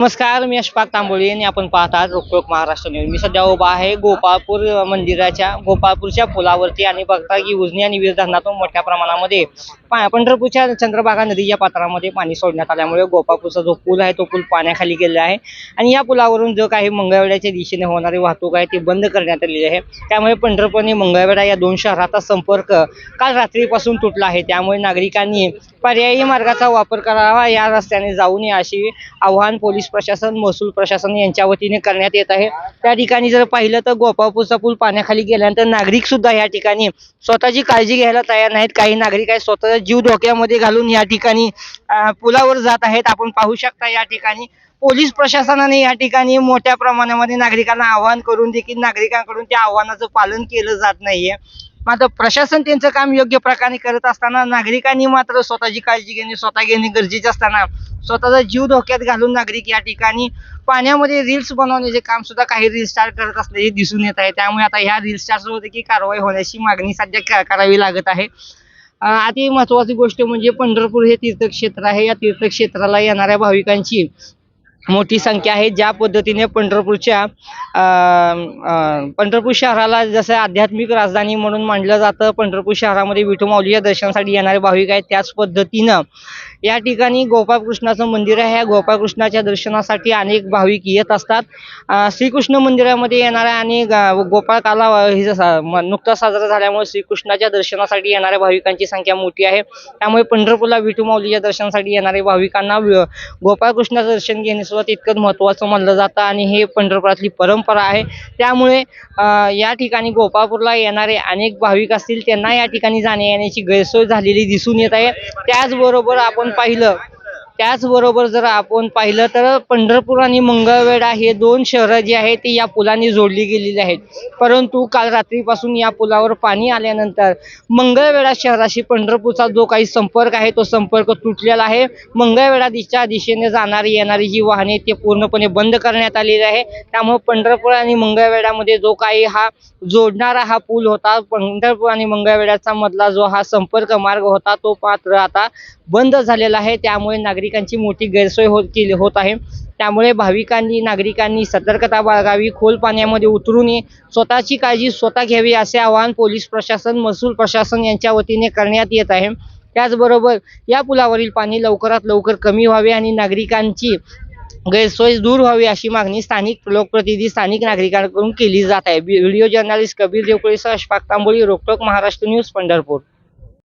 नमस्कार, मी अशफाक तांबोळी आणि आपण पाहतात रोखोक महाराष्ट्र न्यूज. मी सध्या उभा आहे गोपाळपूर मंदिराच्या गोपाळपूरच्या पुलावरती आणि बघता की उजनी आणि वीर धरणातून मोठ्या प्रमाणामध्ये पंढरपूरच्या चंद्रभागा नदीच्या पात्रामध्ये पाणी सोडण्यात आल्यामुळे गोपाळपूरचा जो पूल आहे तो पूल पाण्याखाली गेलेला आहे आणि या पुलावरून जो काही मंगळवेढ्याच्या दिशेने होणारी वाहतूक आहे ती बंद करण्यात आलेली आहे. त्यामुळे पंढरपूर आणि मंगळवेढा या दोन शहराचा संपर्क काल रात्रीपासून तुटला आहे. त्यामुळे नागरिकांनी पर्यायी मार्गाचा वापर करावा, या रस्त्याने जाऊ नये अशी आवाहन पोलीस प्रशासन, महसूल प्रशासन यांच्या वतीने करण्यात येत आहे. त्या ठिकाणी जर पाहिलं तर गोपाळपूरचा पूल पाण्याखाली गेल्यानंतर नागरिक सुद्धा या ठिकाणी स्वतःची काळजी घ्यायला तयार नाहीत. काही नागरिक आहेत स्वतःचा जीव धोक्यामध्ये घालून या ठिकाणी पुलावर जात आहेत. आपण पाहू शकता या ठिकाणी पोलीस प्रशासनाने या ठिकाणी मोठ्या प्रमाणामध्ये नागरिकांना आवाहन करून देखील नागरिकांकडून त्या आव्हानाचं पालन केलं जात नाहीये. मात्र प्रशासन त्यांचं काम योग्य प्रकारे करत असताना नागरिकांनी मात्र स्वतःची काळजी घेणे, स्वतः घेणे गरजेचे असताना स्वतःचा जीव धोक्यात घालून नागरिक या ठिकाणी पाण्यामध्ये रील्स बनवण्याचे काम सुद्धा काही रील स्टार करत असल्याचे दिसून येत आहे. त्यामुळे आता ह्या रील स्टार्सवर देखील कारवाई होण्याची मागणी सध्या करावी लागत आहे. अति महत्वाची गोष्ट म्हणजे पंढरपूर हे तीर्थक्षेत्र आहे. या तीर्थक्षेत्राला येणाऱ्या भाविकांची मोठी संख्या आहे. ज्या पद्धतीने पंढरपूर शहराला जसं आध्यात्मिक राजधानी म्हणून मानलं जातं, पंढरपूर शहरामध्ये विठू माऊलीच्या दर्शनासाठी येणारे भाविक आहेत, त्याच पद्धतीनं या ठिकाणी गोपाळकृष्णाचं मंदिर आहे. या गोपाळकृष्णाच्या दर्शनासाठी अनेक भाविक येत असतात. श्रीकृष्ण मंदिरामध्ये येणाऱ्या आणि गोपाळकाला नुकताच साजरा झाल्यामुळे श्रीकृष्णाच्या दर्शनासाठी येणाऱ्या भाविकांची संख्या मोठी आहे. त्यामुळे पंढरपूरला विठू माऊलीच्या दर्शनासाठी येणाऱ्या भाविकांना गोपाळकृष्णाचं दर्शन घेणे सुद्धा तितकंच महत्त्वाचं मानलं जातं आणि हे पंढरपुरातली परंपरा आहे. त्यामुळे या ठिकाणी गोपाळपूरला येणारे अनेक भाविक असतील त्यांना या ठिकाणी जाण्या येण्याची गैरसोय झालेली दिसून येत आहे. त्याचबरोबर जर आपण पाहिलं तर पंढरपूर आणि मंगळवेढा हे दोन शहरं जी आहेत ती या पुलाने जोडली गेलेली आहेत. परंतु काल रात्रीपासून या पुलावर पाणी आल्यानंतर मंगळवेढा शहराशी पंढरपूरचा जो काही संपर्क आहे तो संपर्क तुटलेला आहे. मंगळवेढा दिशेने जाणारी येणारी जी वाहने ते पूर्णपणे बंद करण्यात आलेली आहे. त्यामुळे पंढरपूर आणि मंगळवेढ्यामध्ये जो काही हा जोडणारा हा पूल होता, पंढरपूर आणि मंगळवेढ्याचा मधला जो हा संपर्क मार्ग होता तो मात्र आता बंद झालेला आहे. त्यामुळे नागरिकांची मोठी गैरसोय होत आहे. त्यामुळे नागरिकांनी सतर्कता बाळगावी, खोल पाण्यामध्ये उतरू नये, स्वतःची काळजी स्वतः घ्यावी असे आवाहन पोलीस प्रशासन, महसूल प्रशासन यांच्या वतीने करण्यात येत आहे. त्याचबरोबर या पुलावरील पाणी लवकरात लवकर कमी व्हावे आणि नागरिकांची गैरसोय दूर व्हावी अशी मागणी स्थानिक लोकप्रतिनिधी, स्थानिक नागरिकांकडून केली जात आहे. व्हिडिओ जर्नलिस्ट कबीर देवकुळेसह अशफाक तांबोळी, रोखोक महाराष्ट्र न्यूज, पंढरपूर.